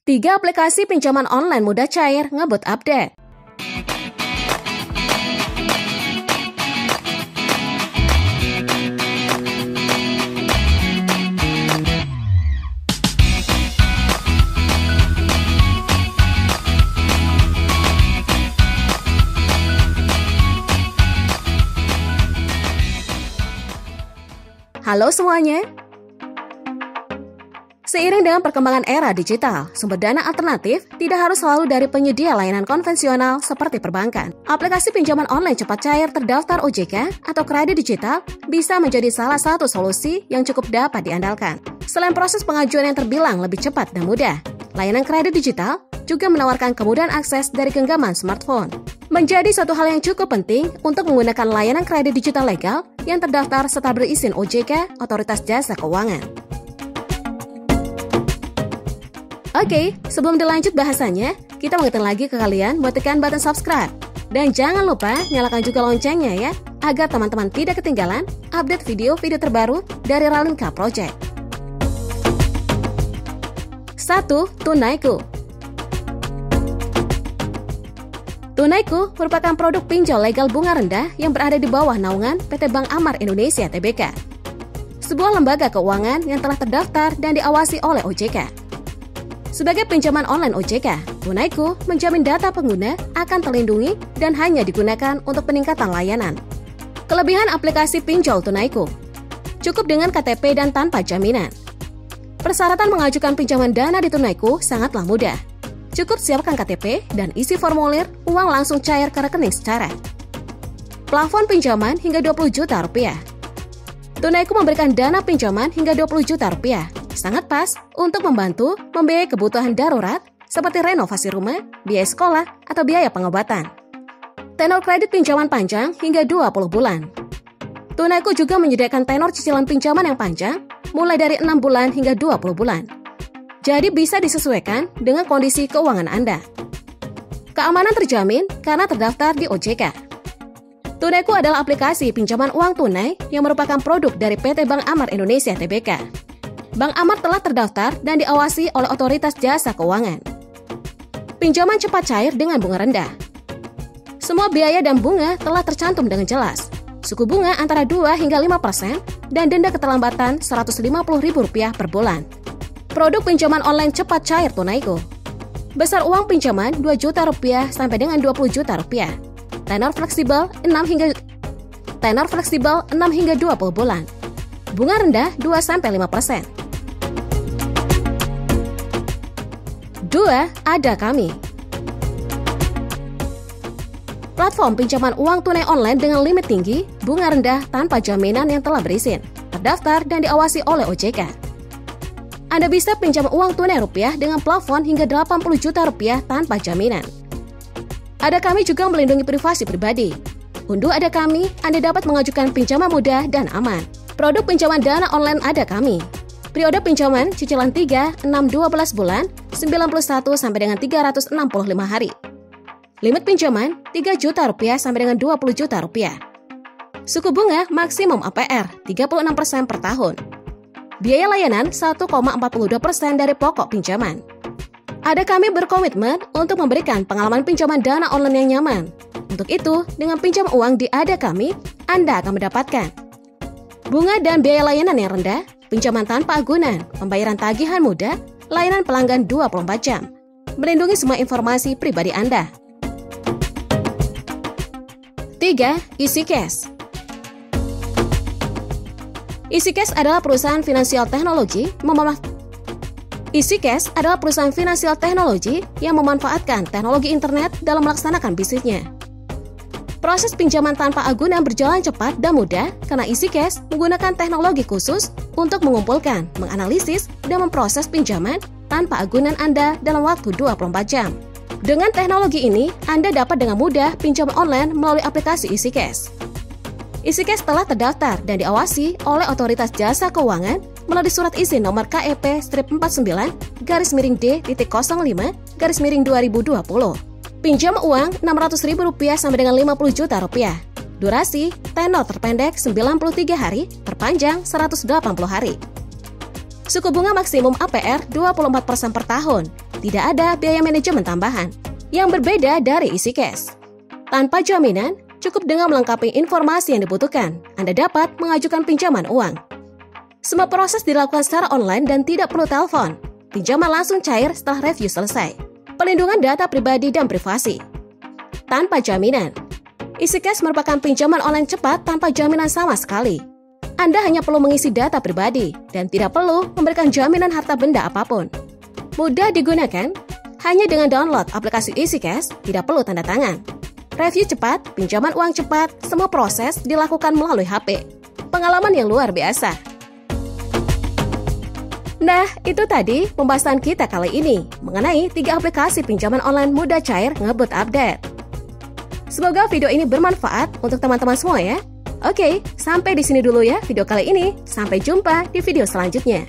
3 aplikasi pinjaman online mudah cair ngebut update. Halo semuanya. Seiring dengan perkembangan era digital, sumber dana alternatif tidak harus selalu dari penyedia layanan konvensional seperti perbankan. Aplikasi pinjaman online cepat cair terdaftar OJK atau kredit digital bisa menjadi salah satu solusi yang cukup dapat diandalkan. Selain proses pengajuan yang terbilang lebih cepat dan mudah, layanan kredit digital juga menawarkan kemudahan akses dari genggaman smartphone. Menjadi suatu hal yang cukup penting untuk menggunakan layanan kredit digital legal yang terdaftar serta berizin OJK, Otoritas Jasa Keuangan. Oke, sebelum dilanjut bahasanya, kita mengingatkan lagi ke kalian buat tekan button subscribe. Dan jangan lupa nyalakan juga loncengnya ya, agar teman-teman tidak ketinggalan update video-video terbaru dari Ralinka Project. 1. Tunaiku. Tunaiku merupakan produk pinjol legal bunga rendah yang berada di bawah naungan PT Bank Amar Indonesia Tbk, sebuah lembaga keuangan yang telah terdaftar dan diawasi oleh OJK. Sebagai pinjaman online OJK, Tunaiku menjamin data pengguna akan terlindungi dan hanya digunakan untuk peningkatan layanan. Kelebihan aplikasi pinjol Tunaiku: cukup dengan KTP dan tanpa jaminan. Persyaratan mengajukan pinjaman dana di Tunaiku sangatlah mudah. Cukup siapkan KTP dan isi formulir, uang langsung cair ke rekening secara. Plafon pinjaman hingga 20 juta rupiah. Tunaiku memberikan dana pinjaman hingga 20 juta rupiah. Sangat pas untuk membantu membiayai kebutuhan darurat seperti renovasi rumah, biaya sekolah, atau biaya pengobatan. Tenor kredit pinjaman panjang hingga 20 bulan. Tunaiku juga menyediakan tenor cicilan pinjaman yang panjang, mulai dari 6 bulan hingga 20 bulan. Jadi bisa disesuaikan dengan kondisi keuangan Anda. Keamanan terjamin karena terdaftar di OJK. Tunaiku adalah aplikasi pinjaman uang tunai yang merupakan produk dari PT Bank Amar Indonesia Tbk. Bank Amar telah terdaftar dan diawasi oleh Otoritas Jasa Keuangan. Pinjaman cepat cair dengan bunga rendah. Semua biaya dan bunga telah tercantum dengan jelas. Suku bunga antara 2 hingga 5% dan denda keterlambatan Rp150.000 per bulan. Produk pinjaman online cepat cair Tunaiku. Besar uang pinjaman Rp2 juta sampai dengan Rp20 juta. Tenor fleksibel 6 hingga 20 bulan. Bunga rendah 2-5%. 2. Ada Kami. Platform pinjaman uang tunai online dengan limit tinggi, bunga rendah tanpa jaminan yang telah berizin, terdaftar dan diawasi oleh OJK. Anda bisa pinjam uang tunai rupiah dengan plafon hingga Rp80 juta tanpa jaminan. Ada Kami juga melindungi privasi pribadi. Unduh Ada Kami, Anda dapat mengajukan pinjaman mudah dan aman. Produk pinjaman dana online Ada Kami. Periode pinjaman cicilan 3, 6, 12 bulan, 91 sampai dengan 365 hari. Limit pinjaman Rp3 juta sampai dengan Rp20 juta. Suku bunga maksimum APR 36% per tahun. Biaya layanan 1,42% dari pokok pinjaman. Ada Kami berkomitmen untuk memberikan pengalaman pinjaman dana online yang nyaman. Untuk itu, dengan pinjam uang di Ada Kami, Anda akan mendapatkan bunga dan biaya layanan yang rendah, pinjaman tanpa agunan, pembayaran tagihan mudah, layanan pelanggan 24 jam, melindungi semua informasi pribadi Anda. 3. EasyCash. EasyCash adalah perusahaan finansial teknologi yang memanfaatkan teknologi internet dalam melaksanakan bisnisnya. Proses pinjaman tanpa agunan berjalan cepat dan mudah karena EasyCash menggunakan teknologi khusus untuk mengumpulkan, menganalisis, dan memproses pinjaman tanpa agunan Anda dalam waktu 24 jam. Dengan teknologi ini, Anda dapat dengan mudah pinjam online melalui aplikasi EasyCash. EasyCash telah terdaftar dan diawasi oleh Otoritas Jasa Keuangan melalui surat izin nomor KEP-49-D-05-2020. Pinjam uang Rp600.000 sampai dengan Rp50 juta. Durasi, tenor terpendek 93 hari, terpanjang 180 hari. Suku bunga maksimum APR 24% per tahun. Tidak ada biaya manajemen tambahan. Yang berbeda dari EasyCash. Tanpa jaminan, cukup dengan melengkapi informasi yang dibutuhkan, Anda dapat mengajukan pinjaman uang. Semua proses dilakukan secara online dan tidak perlu telepon. Pinjaman langsung cair setelah review selesai. Pelindungan data pribadi dan privasi. Tanpa jaminan. EasyCash merupakan pinjaman online cepat tanpa jaminan sama sekali. Anda hanya perlu mengisi data pribadi dan tidak perlu memberikan jaminan harta benda apapun. Mudah digunakan, hanya dengan download aplikasi EasyCash, tidak perlu tanda tangan. Review cepat, pinjaman uang cepat, semua proses dilakukan melalui HP. Pengalaman yang luar biasa. Nah, itu tadi pembahasan kita kali ini mengenai 3 aplikasi pinjaman online mudah cair ngebut update. Semoga video ini bermanfaat untuk teman-teman semua ya. Oke, sampai di sini dulu ya video kali ini. Sampai jumpa di video selanjutnya.